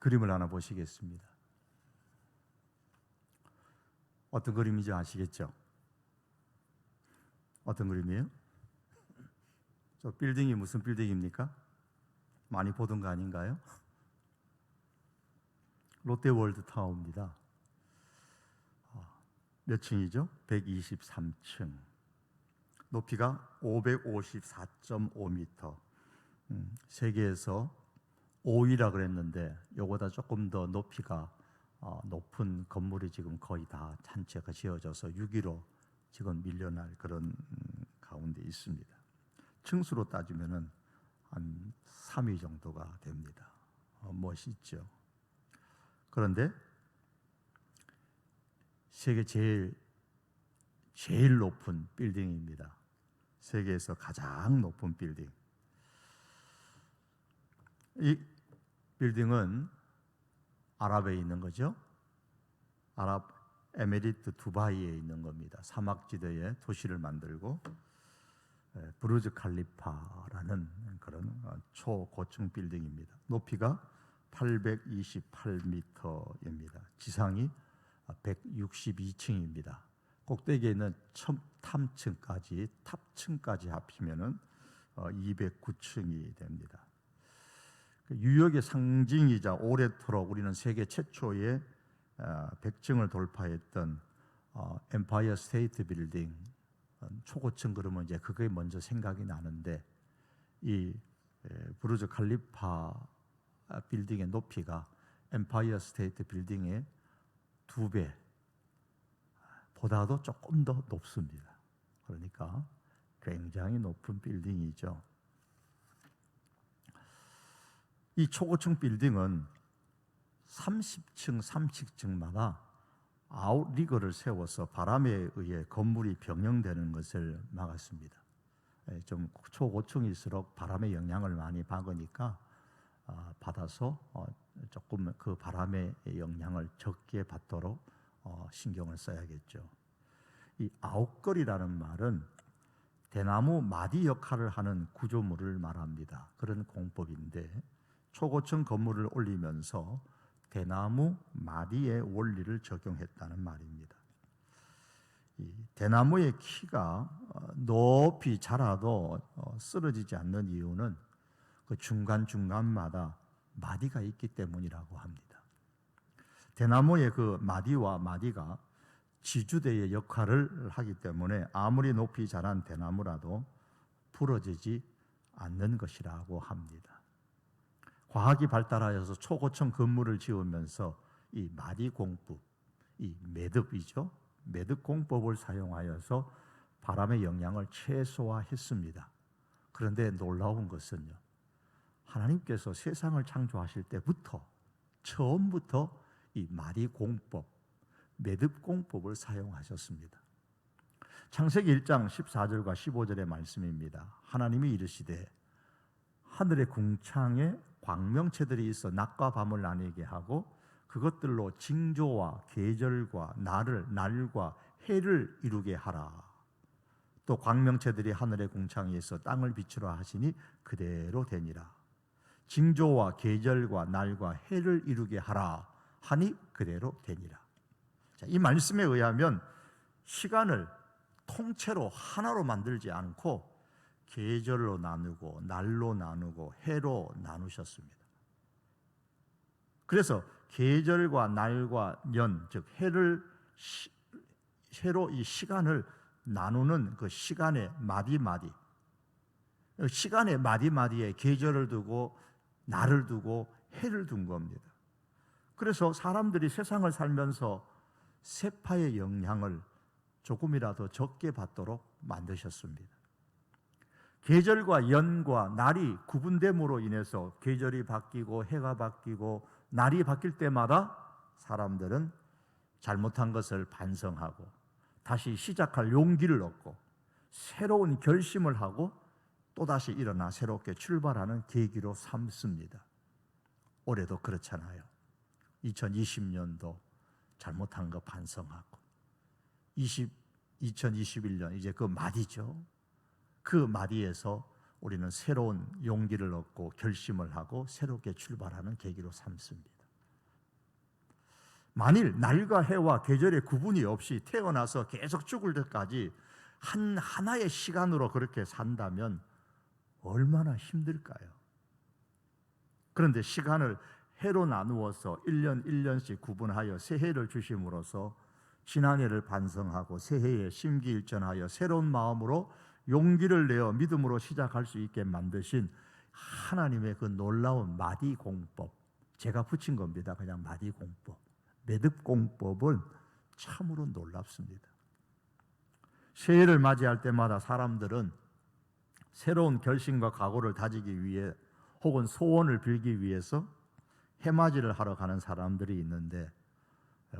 그림을 하나 보시겠습니다. 어떤 그림인지 아시겠죠? 어떤 그림이에요? 저 빌딩이 무슨 빌딩입니까? 많이 보던 거 아닌가요? 롯데월드 타워입니다. 몇 층이죠? 123층. 높이가 554.5m. 세계에서 5위라 그랬는데 요거보다 조금 더 높이가 높은 건물이 지금 거의 다 전체가 지어져서 6위로 지금 밀려날 그런 가운데 있습니다. 층수로 따지면은 한 3위 정도가 됩니다. 멋있죠. 그런데 세계 제일 높은 빌딩입니다. 세계에서 가장 높은 빌딩. 이 빌딩은 아랍에 있는 거죠. 아랍에미리트 두바이에 있는 겁니다. 사막지대에 도시를 만들고 부르즈 칼리파라는 그런 초고층 빌딩입니다. 높이가 828m입니다. 지상이 162층입니다. 꼭대기에 있는 탑층까지 합치면은 209층이 됩니다. 유역의 상징이자 오래도록 우리는 세계 최초의 100층을 돌파했던 엠파이어 스테이트 빌딩, 초고층 그러면 이제 그게 먼저 생각이 나는데, 이 부르즈 칼리파 빌딩의 높이가 엠파이어 스테이트 빌딩의 2배 보다도 조금 더 높습니다. 그러니까 굉장히 높은 빌딩이죠. 이 초고층 빌딩은 30층마다 아웃리거를 세워서 바람에 의해 건물이 변형되는 것을 막았습니다. 좀 초고층일수록 바람의 영향을 많이 받아서 조금 그 바람의 영향을 적게 받도록 신경을 써야겠죠. 이 아웃걸이라는 말은 대나무 마디 역할을 하는 구조물을 말합니다. 그런 공법인데, 초고층 건물을 올리면서 대나무 마디의 원리를 적용했다는 말입니다. 이 대나무의 키가 높이 자라도 쓰러지지 않는 이유는 그 중간중간마다 마디가 있기 때문이라고 합니다. 대나무의 그 마디가 지주대의 역할을 하기 때문에 아무리 높이 자란 대나무라도 부러지지 않는 것이라고 합니다. 과학이 발달하여서 초고층 건물을 지으면서 이 마디 공법, 이 매듭이죠. 매듭 공법을 사용하여서 바람의 영향을 최소화했습니다. 그런데 놀라운 것은요, 하나님께서 세상을 창조하실 때부터 처음부터 이 마디 공법, 매듭 공법을 사용하셨습니다. 창세기 1장 14절과 15절의 말씀입니다. 하나님이 이르시되 하늘의 궁창에 광명체들이 있어 낮과 밤을 나뉘게 하고 그것들로 징조와 계절과 날과 해를 이루게 하라. 또 광명체들이 하늘의 궁창에 있어 땅을 비추라 하시니 그대로 되니라. 징조와 계절과 날과 해를 이루게 하라 하니 그대로 되니라. 자, 이 말씀에 의하면 시간을 통째로 하나로 만들지 않고 계절로 나누고 날로 나누고 해로 나누셨습니다. 그래서 계절과 날과 년, 즉 해로 이 시간을 나누는 그 시간의 마디마디, 시간의 마디마디에 계절을 두고 날을 두고 해를 둔 겁니다. 그래서 사람들이 세상을 살면서 세파의 영향을 조금이라도 적게 받도록 만드셨습니다. 계절과 연과 날이 구분됨으로 인해서 계절이 바뀌고 해가 바뀌고 날이 바뀔 때마다 사람들은 잘못한 것을 반성하고 다시 시작할 용기를 얻고 새로운 결심을 하고 또다시 일어나 새롭게 출발하는 계기로 삼습니다. 올해도 그렇잖아요. 2020년도 잘못한 거 반성하고 2021년 이제 그 마디죠. 그 마디에서 우리는 새로운 용기를 얻고 결심을 하고 새롭게 출발하는 계기로 삼습니다. 만일 날과 해와 계절의 구분이 없이 태어나서 계속 죽을 때까지 하나의 시간으로 그렇게 산다면 얼마나 힘들까요? 그런데 시간을 해로 나누어서 1년 1년씩 구분하여 새해를 주심으로써 지난해를 반성하고 새해에 심기일전하여 새로운 마음으로 용기를 내어 믿음으로 시작할 수 있게 만드신 하나님의 그 놀라운 마디공법, 제가 붙인 겁니다. 그냥 마디공법, 매듭공법은 참으로 놀랍습니다. 새해를 맞이할 때마다 사람들은 새로운 결심과 각오를 다지기 위해 혹은 소원을 빌기 위해서 해맞이를 하러 가는 사람들이 있는데,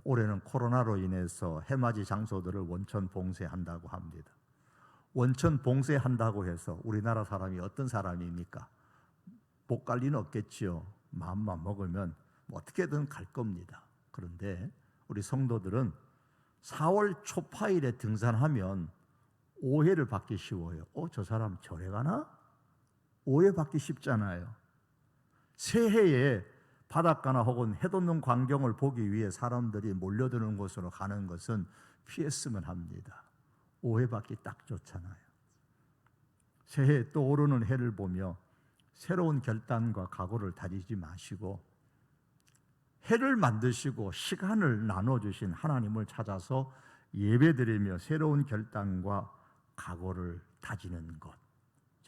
올해는 코로나로 인해서 해맞이 장소들을 원천 봉쇄한다고 합니다. 원천 봉쇄한다고 해서 우리나라 사람이 어떤 사람입니까? 못 갈 리는 없겠지요. 마음만 먹으면 어떻게든 갈 겁니다. 그런데 우리 성도들은 4월 초파일에 등산하면 오해를 받기 쉬워요. 저 사람 절에 가나? 오해받기 쉽잖아요. 새해에 바닷가나 혹은 해돋는 광경을 보기 위해 사람들이 몰려드는 곳으로 가는 것은 피했으면 합니다. 오해받기 딱 좋잖아요. 새해에 떠오르는 해를 보며 새로운 결단과 각오를 다지지 마시고 해를 만드시고 시간을 나눠주신 하나님을 찾아서 예배드리며 새로운 결단과 각오를 다지는 것,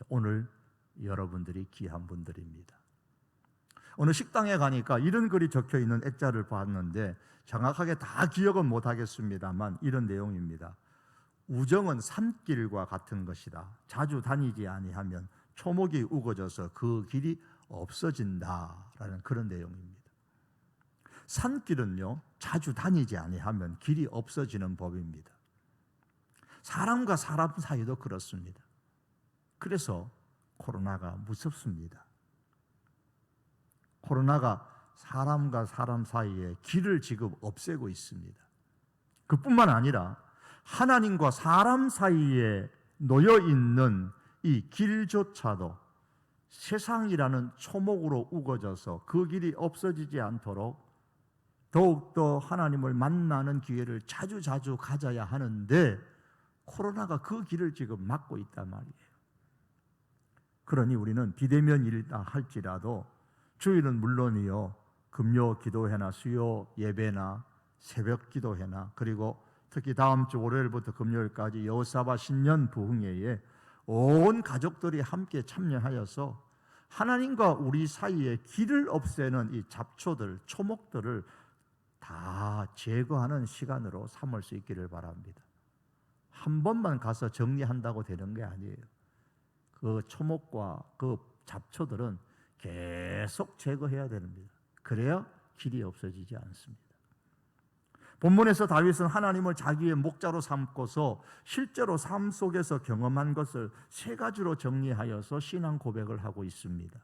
오늘 여러분들이 귀한 분들입니다. 어느 식당에 가니까 이런 글이 적혀 있는 액자를 봤는데 정확하게 다 기억은 못하겠습니다만 이런 내용입니다. 우정은 산길과 같은 것이다. 자주 다니지 아니하면 초목이 우거져서 그 길이 없어진다라는 그런 내용입니다. 산길은요, 자주 다니지 아니하면 길이 없어지는 법입니다. 사람과 사람 사이도 그렇습니다. 그래서 코로나가 무섭습니다. 코로나가 사람과 사람 사이에 길을 지금 없애고 있습니다. 그뿐만 아니라 하나님과 사람 사이에 놓여 있는 이 길조차도 세상이라는 초목으로 우거져서 그 길이 없어지지 않도록 더욱더 하나님을 만나는 기회를 자주 가져야 하는데 코로나가 그 길을 지금 막고 있단 말이에요. 그러니 우리는 비대면이다 할지라도 주일은 물론이요, 금요 기도회나 수요 예배나 새벽 기도회나 그리고 특히 다음 주 월요일부터 금요일까지 여호사밧 신년 부흥회에 온 가족들이 함께 참여하여서 하나님과 우리 사이에 길을 없애는 이 잡초들, 초목들을 다 제거하는 시간으로 삼을 수 있기를 바랍니다. 한 번만 가서 정리한다고 되는 게 아니에요. 그 초목과 그 잡초들은 계속 제거해야 됩니다. 그래야 길이 없어지지 않습니다. 본문에서 다윗은 하나님을 자기의 목자로 삼고서 실제로 삶 속에서 경험한 것을 세 가지로 정리하여서 신앙 고백을 하고 있습니다.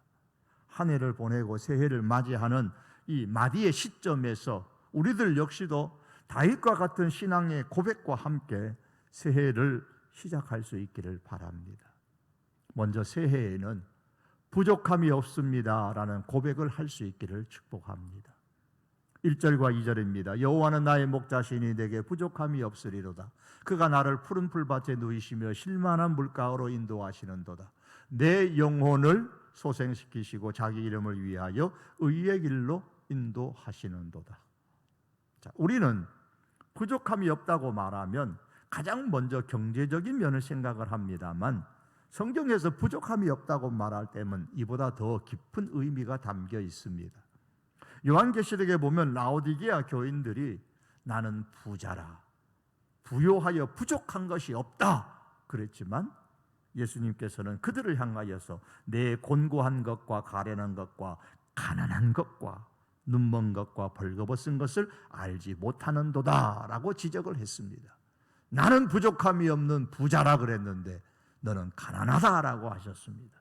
한 해를 보내고 새해를 맞이하는 이 마디의 시점에서 우리들 역시도 다윗과 같은 신앙의 고백과 함께 새해를 시작할 수 있기를 바랍니다. 먼저 새해에는 부족함이 없습니다라는 고백을 할 수 있기를 축복합니다. 1절과 2절입니다. 여호와는 나의 목자시니 내게 부족함이 없으리로다. 그가 나를 푸른 풀밭에 누이시며 쉴만한 물가로 인도하시는도다. 내 영혼을 소생시키시고 자기 이름을 위하여 의의 길로 인도하시는도다. 자, 우리는 부족함이 없다고 말하면 가장 먼저 경제적인 면을 생각을 합니다만 성경에서 부족함이 없다고 말할 때는 이보다 더 깊은 의미가 담겨 있습니다. 요한계시록에 보면 라오디게아 교인들이 나는 부자라, 부요하여 부족한 것이 없다 그랬지만 예수님께서는 그들을 향하여서 내 곤고한 것과 가련한 것과 가난한 것과 눈먼 것과 벌거벗은 것을 알지 못하는도다 라고 지적을 했습니다. 나는 부족함이 없는 부자라 그랬는데 너는 가난하다라고 하셨습니다.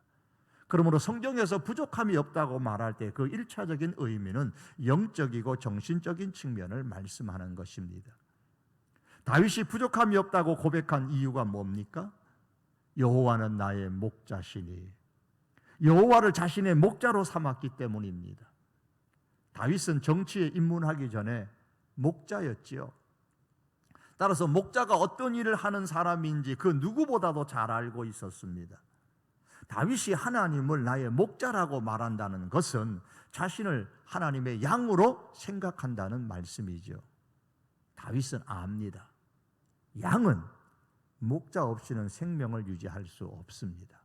그러므로 성경에서 부족함이 없다고 말할 때 그 1차적인 의미는 영적이고 정신적인 측면을 말씀하는 것입니다. 다윗이 부족함이 없다고 고백한 이유가 뭡니까? 여호와는 나의 목자시니, 여호와를 자신의 목자로 삼았기 때문입니다. 다윗은 정치에 입문하기 전에 목자였지요. 따라서 목자가 어떤 일을 하는 사람인지 그 누구보다도 잘 알고 있었습니다. 다윗이 하나님을 나의 목자라고 말한다는 것은 자신을 하나님의 양으로 생각한다는 말씀이죠. 다윗은 압니다. 양은 목자 없이는 생명을 유지할 수 없습니다.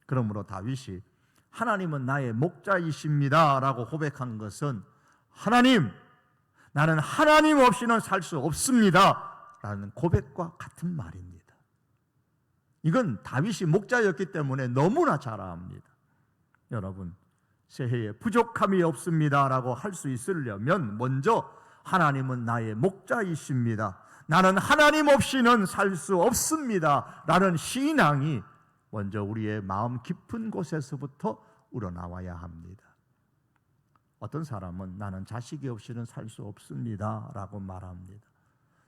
그러므로 다윗이 하나님은 나의 목자이십니다 라고 고백한 것은 하나님, 나는 하나님 없이는 살 수 없습니다 라는 고백과 같은 말입니다. 이건 다윗이 목자였기 때문에 너무나 잘 압니다. 여러분, 새해에 부족함이 없습니다 라고 할 수 있으려면 먼저 하나님은 나의 목자이십니다, 나는 하나님 없이는 살 수 없습니다 라는 신앙이 먼저 우리의 마음 깊은 곳에서부터 우러나와야 합니다. 어떤 사람은 나는 자식이 없이는 살 수 없습니다 라고 말합니다.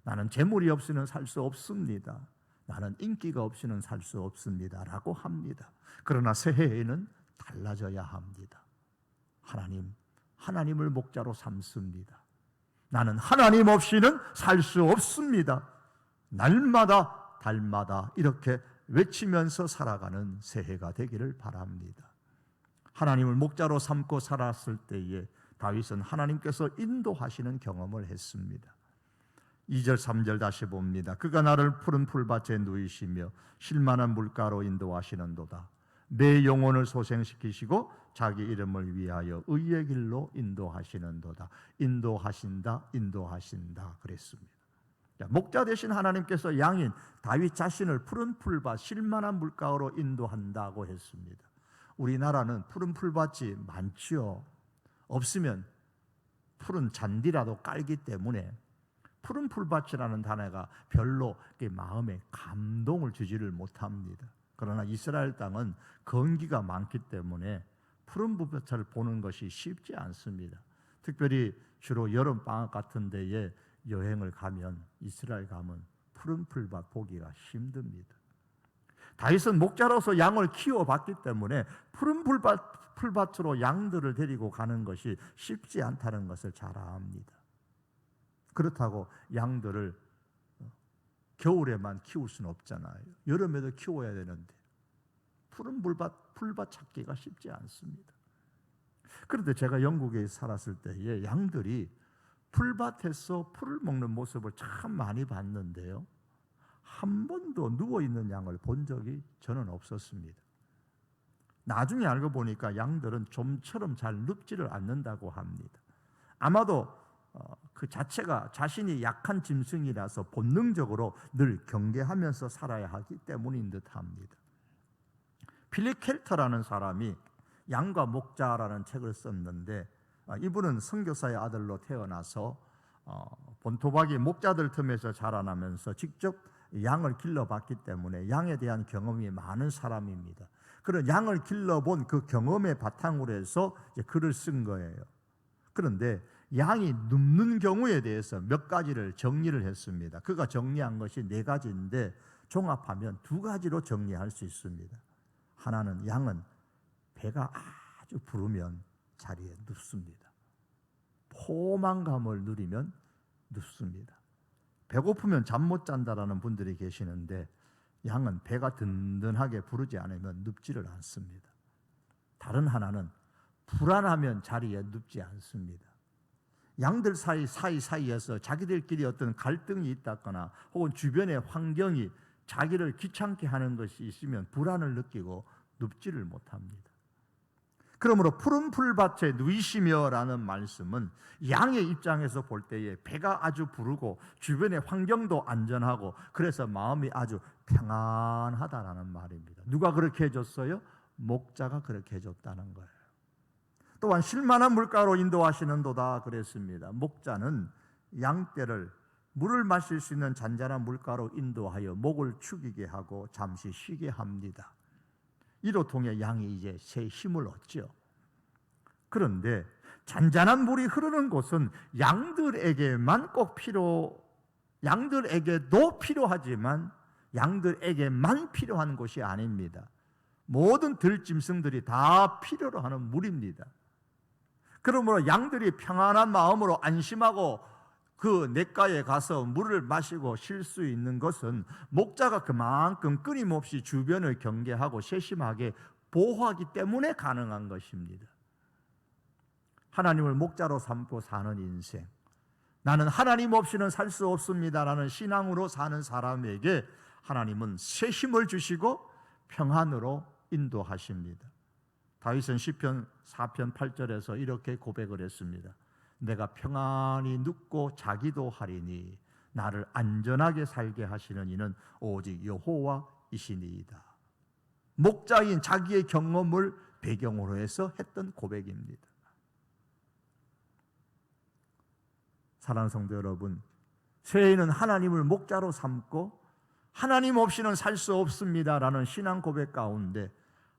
나는 재물이 없이는 살 수 없습니다, 나는 인기가 없이는 살 수 없습니다 라고 합니다. 그러나 새해에는 달라져야 합니다. 하나님을 목자로 삼습니다. 나는 하나님 없이는 살 수 없습니다. 날마다 달마다 이렇게 외치면서 살아가는 새해가 되기를 바랍니다. 하나님을 목자로 삼고 살았을 때에 다윗은 하나님께서 인도하시는 경험을 했습니다. 2절 3절 다시 봅니다. 그가 나를 푸른 풀밭에 누이시며 쉴만한 물가로 인도하시는도다. 내 영혼을 소생시키시고 자기 이름을 위하여 의의 길로 인도하시는도다. 인도하신다 그랬습니다. 목자 되신 하나님께서 양인 다윗 자신을 푸른 풀밭 쉴만한 물가로 인도한다고 했습니다. 우리나라는 푸른 풀밭이 많지요. 없으면 푸른 잔디라도 깔기 때문에 푸른 풀밭이라는 단어가 별로 마음에 감동을 주지를 못합니다. 그러나 이스라엘 땅은 건기가 많기 때문에 푸른 풀밭을 보는 것이 쉽지 않습니다. 특별히 주로 여름 방학 같은 데에 여행을 가면, 이스라엘 가면 푸른 풀밭 보기가 힘듭니다. 다윗은 목자로서 양을 키워봤기 때문에 푸른 풀밭으로 양들을 데리고 가는 것이 쉽지 않다는 것을 잘 압니다. 그렇다고 양들을 겨울에만 키울 수는 없잖아요. 여름에도 키워야 되는데 푸른 풀밭 찾기가 쉽지 않습니다. 그런데 제가 영국에 살았을 때에 양들이 풀밭에서 풀을 먹는 모습을 참 많이 봤는데요, 한 번도 누워있는 양을 본 적이 저는 없었습니다. 나중에 알고 보니까 양들은 좀처럼 잘 눕지를 않는다고 합니다. 아마도 그 자체가 자신이 약한 짐승이라서 본능적으로 늘 경계하면서 살아야 하기 때문인 듯합니다. 필립 켈터라는 사람이 양과 목자라는 책을 썼는데, 이분은 선교사의 아들로 태어나서 본토박이 목자들 틈에서 자라나면서 직접 양을 길러봤기 때문에 양에 대한 경험이 많은 사람입니다. 그런 양을 길러본 그 경험의 바탕으로 해서 글을 쓴 거예요. 그런데 양이 눕는 경우에 대해서 몇 가지를 정리를 했습니다. 그가 정리한 것이 4가지인데 종합하면 2가지로 정리할 수 있습니다. 하나는 양은 배가 아주 부르면 자리에 눕습니다. 포만감을 누리면 눕습니다. 배고프면 잠 못 잔다라는 분들이 계시는데 양은 배가 든든하게 부르지 않으면 눕지를 않습니다. 다른 하나는 불안하면 자리에 눕지 않습니다. 양들 사이에서 자기들끼리 어떤 갈등이 있다거나 혹은 주변의 환경이 자기를 귀찮게 하는 것이 있으면 불안을 느끼고 눕지를 못합니다. 그러므로 푸른 풀밭에 누이시며라는 말씀은 양의 입장에서 볼 때에 배가 아주 부르고 주변의 환경도 안전하고 그래서 마음이 아주 평안하다라는 말입니다. 누가 그렇게 해줬어요? 목자가 그렇게 해줬다는 거예요. 또한 쉴만한 물가로 인도하시는도다 그랬습니다. 목자는 양떼를 물을 마실 수 있는 잔잔한 물가로 인도하여 목을 축이게 하고 잠시 쉬게 합니다. 이로 통해 양이 이제 새 힘을 얻죠. 그런데 잔잔한 물이 흐르는 곳은 양들에게도 필요하지만 양들에게만 필요한 곳이 아닙니다. 모든 들짐승들이 다 필요로 하는 물입니다. 그러므로 양들이 평안한 마음으로 안심하고 그 냇가에 가서 물을 마시고 쉴 수 있는 것은 목자가 그만큼 끊임없이 주변을 경계하고 세심하게 보호하기 때문에 가능한 것입니다. 하나님을 목자로 삼고 사는 인생, 나는 하나님 없이는 살 수 없습니다라는 신앙으로 사는 사람에게 하나님은 새 힘을 주시고 평안으로 인도하십니다. 다윗은 시편 4편 8절에서 이렇게 고백을 했습니다. 내가 평안히 눕고 자기도 하리니 나를 안전하게 살게 하시는 이는 오직 여호와이시니이다. 목자인 자기의 경험을 배경으로 해서 했던 고백입니다. 사랑하는 성도 여러분, 새해에는 하나님을 목자로 삼고 하나님 없이는 살 수 없습니다라는 신앙 고백 가운데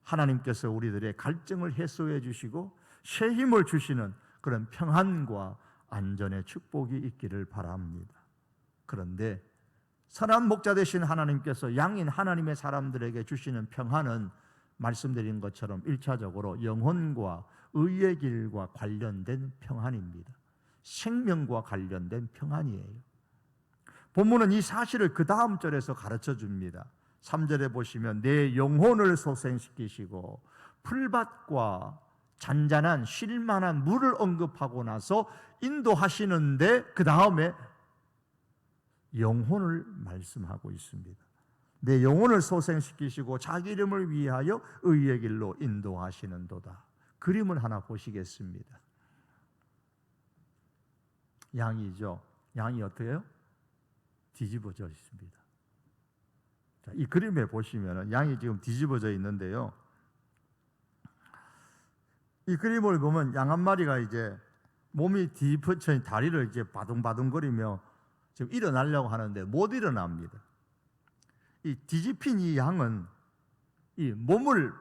하나님께서 우리들의 갈증을 해소해 주시고 새 힘을 주시는 그런 평안과 안전의 축복이 있기를 바랍니다. 그런데 선한 목자 되신 하나님께서 양인 하나님의 사람들에게 주시는 평안은 말씀드린 것처럼 1차적으로 영혼과 의의 길과 관련된 평안입니다. 생명과 관련된 평안이에요. 본문은 이 사실을 그 다음 절에서 가르쳐 줍니다. 3절에 보시면 내 영혼을 소생시키시고 풀밭과 잔잔한 쉴만한 물을 언급하고 나서 인도하시는데 그 다음에 영혼을 말씀하고 있습니다. 내 영혼을 소생시키시고 자기 이름을 위하여 의의 길로 인도하시는도다. 그림을 하나 보시겠습니다. 양이죠. 양이 어떻게 해요? 뒤집어져 있습니다. 자, 이 그림에 보시면 양이 지금 뒤집어져 있는데요. 이 그림을 보면 양 한 마리가 이제 몸이 뒤집혀진 다리를 이제 바둥바둥거리며 지금 일어나려고 하는데 못 일어납니다. 이 뒤집힌 이 양은 이 몸을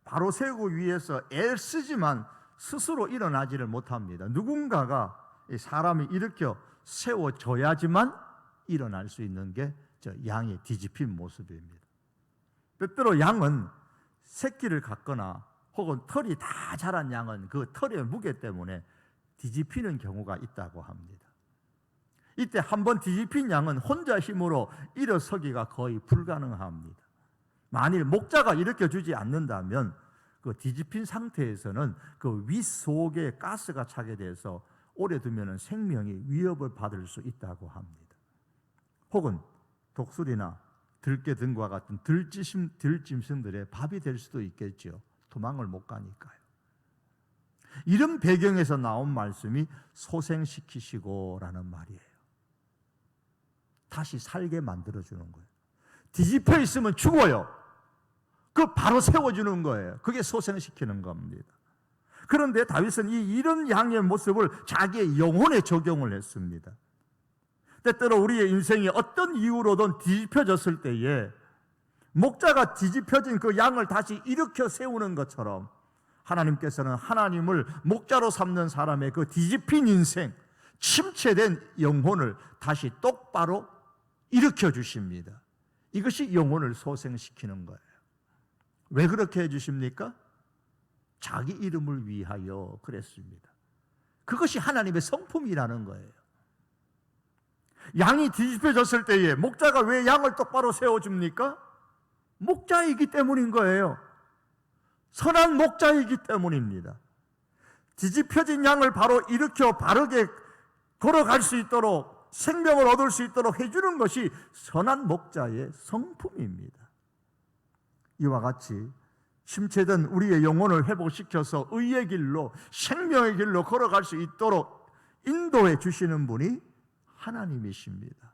바로 세우기 위해서 애쓰지만 스스로 일어나지를 못합니다. 누군가가 이 사람이 일으켜 세워줘야지만 일어날 수 있는 게 저 양의 뒤집힌 모습입니다. 때때로 양은 새끼를 갖거나 혹은 털이 다 자란 양은 그 털의 무게 때문에 뒤집히는 경우가 있다고 합니다. 이때 한번 뒤집힌 양은 혼자 힘으로 일어서기가 거의 불가능합니다. 만일 목자가 일으켜주지 않는다면 그 뒤집힌 상태에서는 그 윗 속에 가스가 차게 돼서 오래 두면 생명이 위협을 받을 수 있다고 합니다. 혹은 독수리나 들깨 등과 같은 들짐승들의 밥이 될 수도 있겠죠. 도망을 못 가니까요. 이런 배경에서 나온 말씀이 소생시키시고라는 말이에요. 다시 살게 만들어주는 거예요. 뒤집혀 있으면 죽어요. 그 바로 세워주는 거예요. 그게 소생시키는 겁니다. 그런데 다윗은 이런 양의 모습을 자기의 영혼에 적용을 했습니다. 때때로 우리의 인생이 어떤 이유로든 뒤집혀졌을 때에 목자가 뒤집혀진 그 양을 다시 일으켜 세우는 것처럼 하나님께서는 하나님을 목자로 삼는 사람의 그 뒤집힌 인생, 침체된 영혼을 다시 똑바로 일으켜 주십니다. 이것이 영혼을 소생시키는 거예요. 왜 그렇게 해주십니까? 자기 이름을 위하여 그랬습니다. 그것이 하나님의 성품이라는 거예요. 양이 뒤집혀졌을 때에 목자가 왜 양을 똑바로 세워줍니까? 목자이기 때문인 거예요. 선한 목자이기 때문입니다. 뒤집혀진 양을 바로 일으켜 바르게 걸어갈 수 있도록 생명을 얻을 수 있도록 해주는 것이 선한 목자의 성품입니다. 이와 같이 침체된 우리의 영혼을 회복시켜서 의의 길로 생명의 길로 걸어갈 수 있도록 인도해 주시는 분이 하나님이십니다.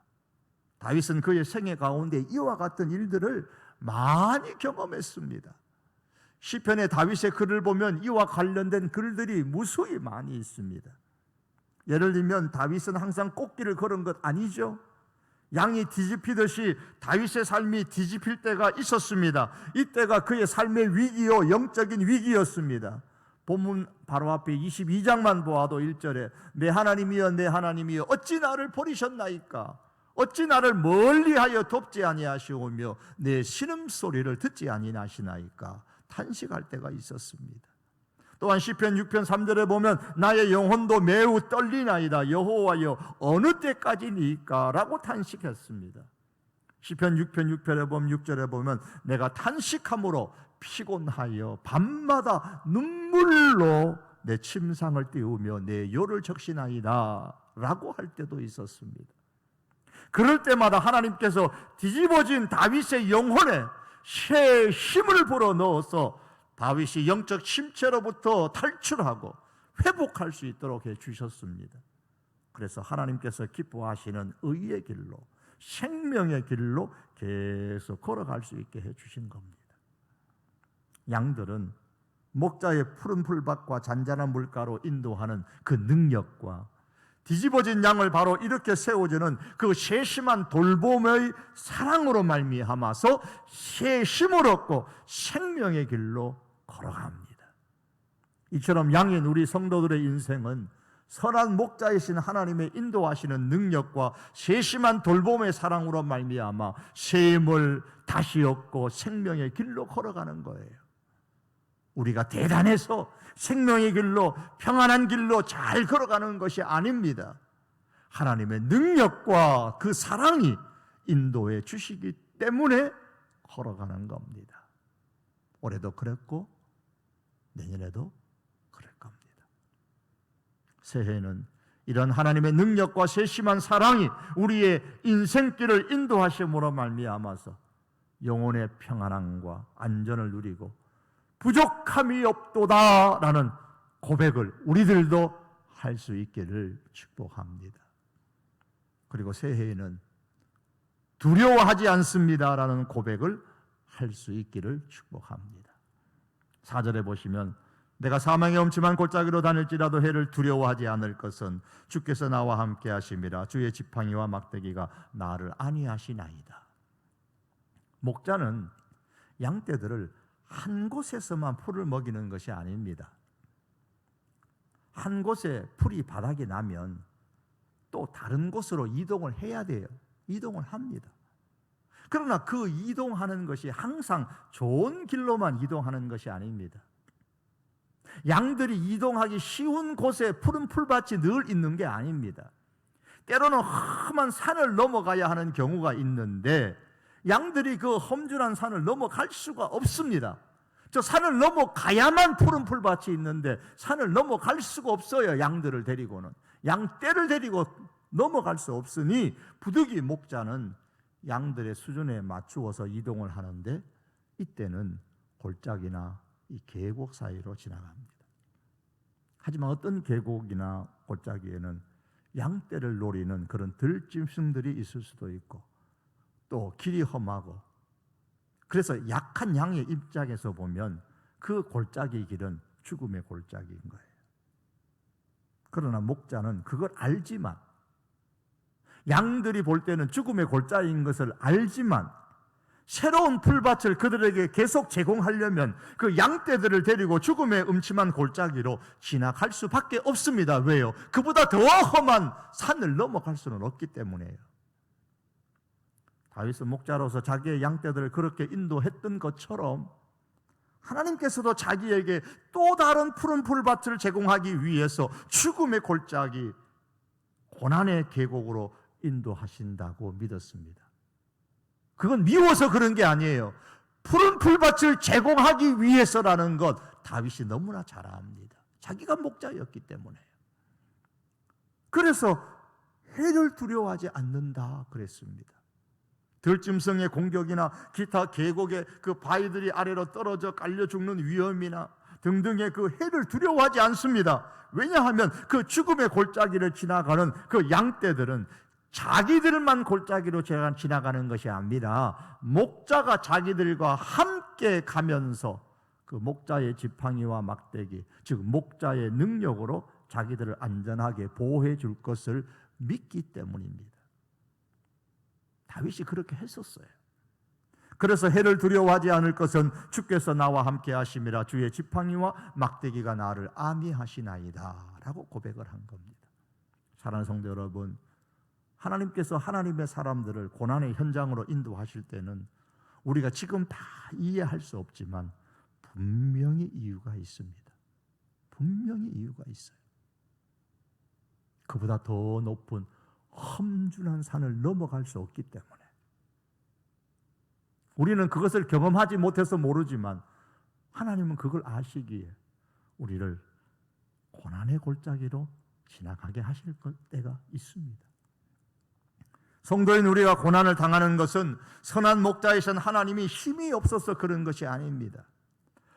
다윗은 그의 생애 가운데 이와 같은 일들을 많이 경험했습니다. 시편에 다윗의 글을 보면 이와 관련된 글들이 무수히 많이 있습니다. 예를 들면 다윗은 항상 꽃길을 걸은 것 아니죠. 양이 뒤집히듯이 다윗의 삶이 뒤집힐 때가 있었습니다. 이때가 그의 삶의 위기요, 영적인 위기였습니다. 본문 바로 앞에 22장만 보아도 1절에 내 하나님이여 내 하나님이여 어찌 나를 버리셨나이까? 어찌 나를 멀리하여 돕지 아니하시오며 내 신음소리를 듣지 아니하시나이까? 탄식할 때가 있었습니다. 또한 시편 6편 3절에 보면 나의 영혼도 매우 떨리나이다. 여호와여 어느 때까지니까? 라고 탄식했습니다. 시편 6편 6절에 보면 6절에 보면 내가 탄식함으로 피곤하여 밤마다 눈물로 내 침상을 띄우며 내 요를 적시나이다 라고 할 때도 있었습니다. 그럴 때마다 하나님께서 뒤집어진 다윗의 영혼에 새 힘을 불어넣어서 다윗이 영적 침체로부터 탈출하고 회복할 수 있도록 해주셨습니다. 그래서 하나님께서 기뻐하시는 의의 길로, 생명의 길로 계속 걸어갈 수 있게 해주신 겁니다. 양들은 목자의 푸른 풀밭과 잔잔한 물가로 인도하는 그 능력과 뒤집어진 양을 바로 이렇게 세워주는 그 세심한 돌봄의 사랑으로 말미암아서 새 힘을 얻고 생명의 길로 걸어갑니다. 이처럼 양인 우리 성도들의 인생은 선한 목자이신 하나님의 인도하시는 능력과 세심한 돌봄의 사랑으로 말미암아 새 힘을 다시 얻고 생명의 길로 걸어가는 거예요. 우리가 대단해서 생명의 길로, 평안한 길로 잘 걸어가는 것이 아닙니다. 하나님의 능력과 그 사랑이 인도해 주시기 때문에 걸어가는 겁니다. 올해도 그랬고 내년에도 그럴 겁니다. 새해에는 이런 하나님의 능력과 세심한 사랑이 우리의 인생길을 인도하심으로 말미암아서 영혼의 평안함과 안전을 누리고 부족함이 없도다라는 고백을 우리들도 할 수 있기를 축복합니다. 그리고 새해에는 두려워하지 않습니다라는 고백을 할 수 있기를 축복합니다. 4절에 보시면 내가 사망의 엄침한 골짜기로 다닐지라도 해를 두려워하지 않을 것은 주께서 나와 함께 하심이라. 주의 지팡이와 막대기가 나를 안위하시나이다. 목자는 양떼들을 한 곳에서만 풀을 먹이는 것이 아닙니다. 한 곳에 풀이 바닥이 나면 또 다른 곳으로 이동을 해야 돼요. 이동을 합니다. 그러나 그 이동하는 것이 항상 좋은 길로만 이동하는 것이 아닙니다. 양들이 이동하기 쉬운 곳에 푸른 풀밭이 늘 있는 게 아닙니다. 때로는 험한 산을 넘어가야 하는 경우가 있는데 양들이 그 험준한 산을 넘어갈 수가 없습니다. 저 산을 넘어가야만 푸른 풀밭이 있는데 산을 넘어갈 수가 없어요. 양들을 데리고는. 양떼를 데리고 넘어갈 수 없으니 부득이 목자는 양들의 수준에 맞추어서 이동을 하는데 이때는 골짜기나 이 계곡 사이로 지나갑니다. 하지만 어떤 계곡이나 골짜기에는 양떼를 노리는 그런 들짐승들이 있을 수도 있고 또 길이 험하고 그래서 약한 양의 입장에서 보면 그 골짜기 길은 죽음의 골짜기인 거예요. 그러나 목자는 그걸 알지만 양들이 볼 때는 죽음의 골짜기인 것을 알지만 새로운 풀밭을 그들에게 계속 제공하려면 그 양떼들을 데리고 죽음의 음침한 골짜기로 지나갈 수밖에 없습니다. 왜요? 그보다 더 험한 산을 넘어갈 수는 없기 때문이에요. 다윗은 목자로서 자기의 양떼들을 그렇게 인도했던 것처럼 하나님께서도 자기에게 또 다른 푸른 풀밭을 제공하기 위해서 죽음의 골짜기, 고난의 계곡으로 인도하신다고 믿었습니다. 그건 미워서 그런 게 아니에요. 푸른 풀밭을 제공하기 위해서라는 것 다윗이 너무나 잘 압니다. 자기가 목자였기 때문에요. 그래서 해를 두려워하지 않는다 그랬습니다. 들짐승의 공격이나 기타 계곡의 그 바위들이 아래로 떨어져 깔려 죽는 위험이나 등등의 그 해를 두려워하지 않습니다. 왜냐하면 그 죽음의 골짜기를 지나가는 그 양떼들은 자기들만 골짜기로 지나가는 것이 아니라 목자가 자기들과 함께 가면서 그 목자의 지팡이와 막대기, 즉 목자의 능력으로 자기들을 안전하게 보호해 줄 것을 믿기 때문입니다. 다윗이 그렇게 했었어요. 그래서 해를 두려워하지 않을 것은 주께서 나와 함께 하심이라. 주의 지팡이와 막대기가 나를 안위하시나이다 라고 고백을 한 겁니다. 사랑하는 성도 여러분, 하나님께서 하나님의 사람들을 고난의 현장으로 인도하실 때는 우리가 지금 다 이해할 수 없지만 분명히 이유가 있습니다. 분명히 이유가 있어요. 그보다 더 높은 험준한 산을 넘어갈 수 없기 때문에. 우리는 그것을 경험하지 못해서 모르지만 하나님은 그걸 아시기에 우리를 고난의 골짜기로 지나가게 하실 때가 있습니다. 성도인 우리가 고난을 당하는 것은 선한 목자이신 하나님이 힘이 없어서 그런 것이 아닙니다.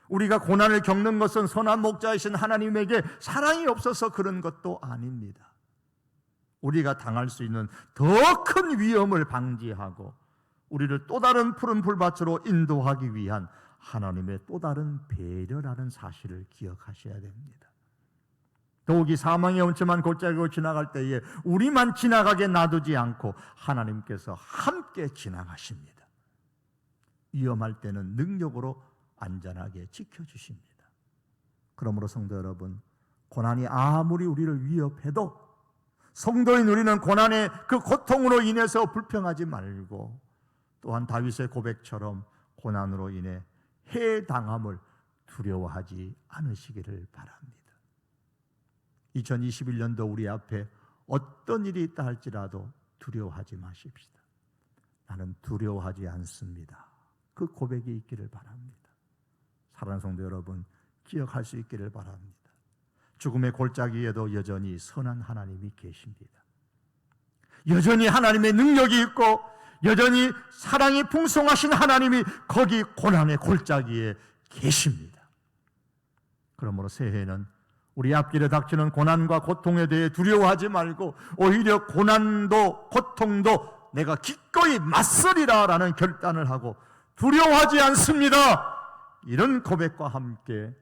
우리가 고난을 겪는 것은 선한 목자이신 하나님에게 사랑이 없어서 그런 것도 아닙니다. 우리가 당할 수 있는 더 큰 위험을 방지하고 우리를 또 다른 푸른 풀밭으로 인도하기 위한 하나님의 또 다른 배려라는 사실을 기억하셔야 됩니다. 더욱이 사망의 음침한 골짜기로 지나갈 때에 우리만 지나가게 놔두지 않고 하나님께서 함께 지나가십니다. 위험할 때는 능력으로 안전하게 지켜주십니다. 그러므로 성도 여러분, 고난이 아무리 우리를 위협해도 성도인 우리는 고난의 그 고통으로 인해서 불평하지 말고, 또한 다윗의 고백처럼 고난으로 인해 해당함을 두려워하지 않으시기를 바랍니다. 2021년도 우리 앞에 어떤 일이 있다 할지라도 두려워하지 마십시다. 나는 두려워하지 않습니다. 그 고백이 있기를 바랍니다. 사랑하는 성도 여러분, 기억할 수 있기를 바랍니다. 죽음의 골짜기에도 여전히 선한 하나님이 계십니다. 여전히 하나님의 능력이 있고 여전히 사랑이 풍성하신 하나님이 거기 고난의 골짜기에 계십니다. 그러므로 새해에는 우리 앞길에 닥치는 고난과 고통에 대해 두려워하지 말고 오히려 고난도 고통도 내가 기꺼이 맞서리라 라는 결단을 하고 두려워하지 않습니다, 이런 고백과 함께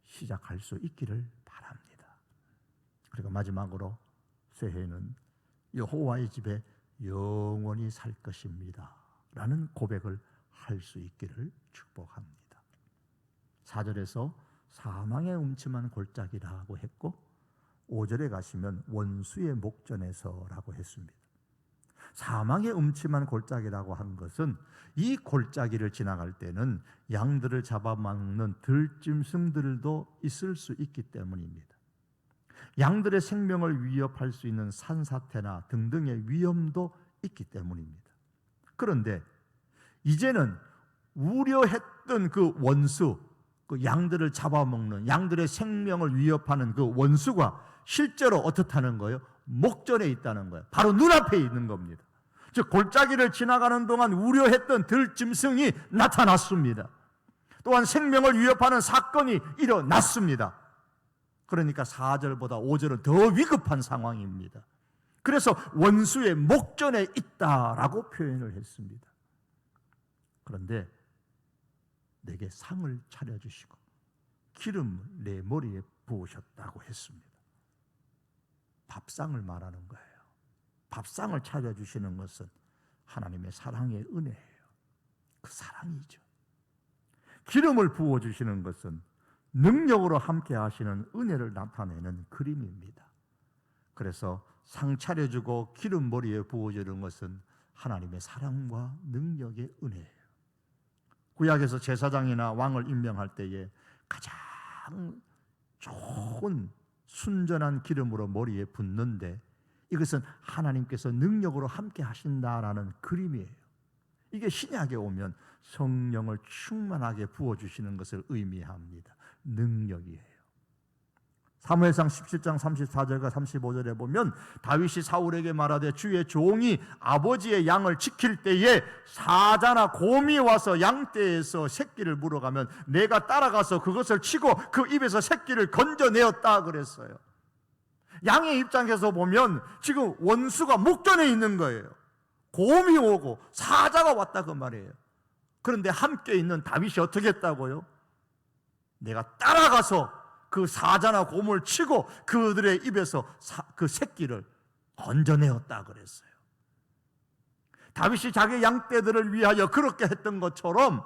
시작할 수 있기를 바랍니다. 그리고 마지막으로 새해에는 여호와의 집에 영원히 살 것입니다 라는 고백을 할 수 있기를 축복합니다. 4절에서 사망의 음침한 골짜기라고 했고 5절에 가시면 원수의 목전에서라고 했습니다. 사망의 음침한 골짜기라고 한 것은 이 골짜기를 지나갈 때는 양들을 잡아먹는 들짐승들도 있을 수 있기 때문입니다. 양들의 생명을 위협할 수 있는 산사태나 등등의 위험도 있기 때문입니다. 그런데 이제는 우려했던 그 원수, 그 양들을 잡아먹는, 양들의 생명을 위협하는 그 원수가 실제로 어떻다는 거예요? 목전에 있다는 거예요. 바로 눈앞에 있는 겁니다. 즉 골짜기를 지나가는 동안 우려했던 들짐승이 나타났습니다. 또한 생명을 위협하는 사건이 일어났습니다. 그러니까 4절보다 5절은 더 위급한 상황입니다. 그래서 원수의 목전에 있다라고 표현을 했습니다. 그런데 내게 상을 차려주시고 기름을 내 머리에 부으셨다고 했습니다. 밥상을 말하는 거예요. 밥상을 차려주시는 것은 하나님의 사랑의 은혜예요. 그 사랑이죠. 기름을 부어주시는 것은 능력으로 함께 하시는 은혜를 나타내는 그림입니다. 그래서 상 차려주고 기름 머리에 부어주는 것은 하나님의 사랑과 능력의 은혜예요. 구약에서 제사장이나 왕을 임명할 때에 가장 좋은 순전한 기름으로 머리에 붓는데 이것은 하나님께서 능력으로 함께 하신다라는 그림이에요. 이게 신약에 오면 성령을 충만하게 부어주시는 것을 의미합니다. 능력이에요. 사무엘상 17장 34절과 35절에 보면 다윗이 사울에게 말하되 주의 종이 아버지의 양을 지킬 때에 사자나 곰이 와서 양떼에서 새끼를 물어가면 내가 따라가서 그것을 치고 그 입에서 새끼를 건져내었다 그랬어요. 양의 입장에서 보면 지금 원수가 목전에 있는 거예요. 곰이 오고 사자가 왔다 그 말이에요. 그런데 함께 있는 다윗이 어떻게 했다고요? 내가 따라가서 그 사자나 곰을 치고 그들의 입에서 그 새끼를 건져내었다 그랬어요. 다윗이 자기 양떼들을 위하여 그렇게 했던 것처럼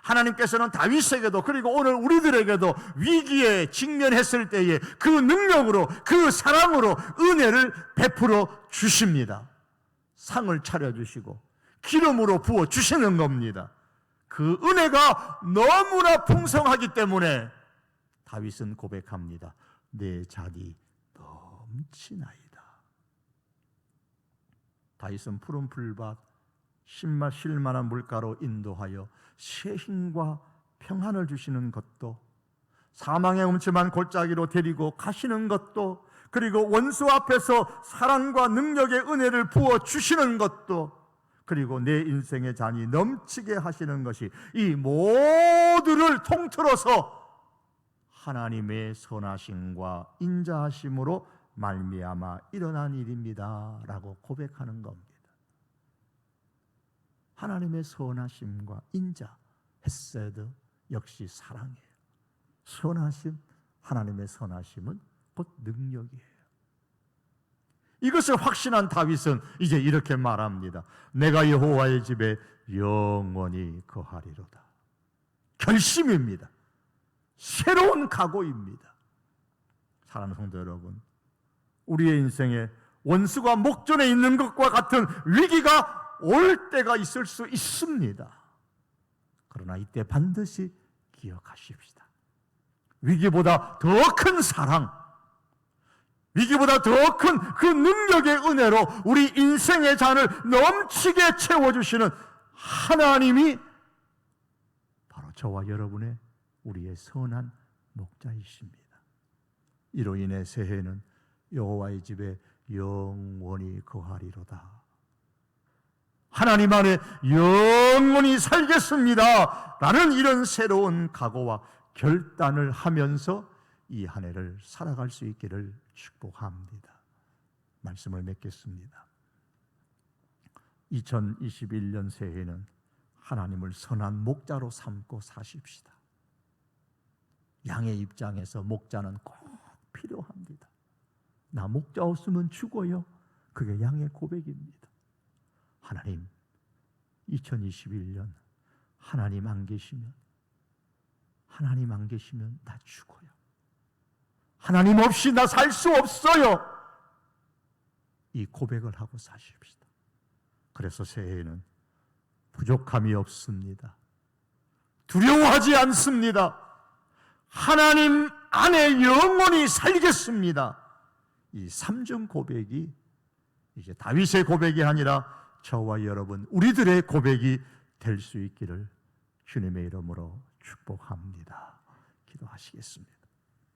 하나님께서는 다윗에게도 그리고 오늘 우리들에게도 위기에 직면했을 때에 그 능력으로 그 사랑으로 은혜를 베풀어 주십니다. 상을 차려주시고 기름으로 부어주시는 겁니다. 그 은혜가 너무나 풍성하기 때문에 다윗은 고백합니다. 내 잔이 넘치나이다. 다윗은 푸른 풀밭 쉴만한 물가로 인도하여 새 힘과 평안을 주시는 것도, 사망의 음침한 골짜기로 데리고 가시는 것도, 그리고 원수 앞에서 사랑과 능력의 은혜를 부어 주시는 것도, 그리고 내 인생의 잔이 넘치게 하시는 것이, 이 모두를 통틀어서 하나님의 선하심과 인자하심으로 말미암아 일어난 일입니다 라고 고백하는 겁니다. 하나님의 선하심과 인자, 헤세드, 역시 사랑이에요. 선하심, 하나님의 선하심은 곧 능력이에요. 이것을 확신한 다윗은 이제 이렇게 말합니다. 내가 여호와의 집에 영원히 거하리로다. 결심입니다. 새로운 각오입니다. 사랑하는 성도 여러분, 우리의 인생에 원수가 목전에 있는 것과 같은 위기가 올 때가 있을 수 있습니다. 그러나 이때 반드시 기억하십시다. 위기보다 더 큰 사랑, 위기보다 더 큰 그 능력의 은혜로 우리 인생의 잔을 넘치게 채워주시는 하나님이 바로 저와 여러분의, 우리의 선한 목자이십니다. 이로 인해 새해는 여호와의 집에 영원히 거하리로다. 하나님 안에 영원히 살겠습니다 라는 이런 새로운 각오와 결단을 하면서 이 한 해를 살아갈 수 있기를 축복합니다. 말씀을 맺겠습니다. 2021년 새해는 하나님을 선한 목자로 삼고 사십시다. 양의 입장에서 목자는 꼭 필요합니다. 나 목자 없으면 죽어요. 그게 양의 고백입니다. 하나님, 2021년 하나님 안 계시면 나 죽어요. 하나님 없이 나 살 수 없어요. 이 고백을 하고 사십시다. 그래서 새해에는 부족함이 없습니다. 두려워하지 않습니다. 하나님 안에 영원히 살겠습니다. 이 3중 고백이 이제 다윗의 고백이 아니라 저와 여러분, 우리들의 고백이 될 수 있기를 주님의 이름으로 축복합니다. 기도하시겠습니다.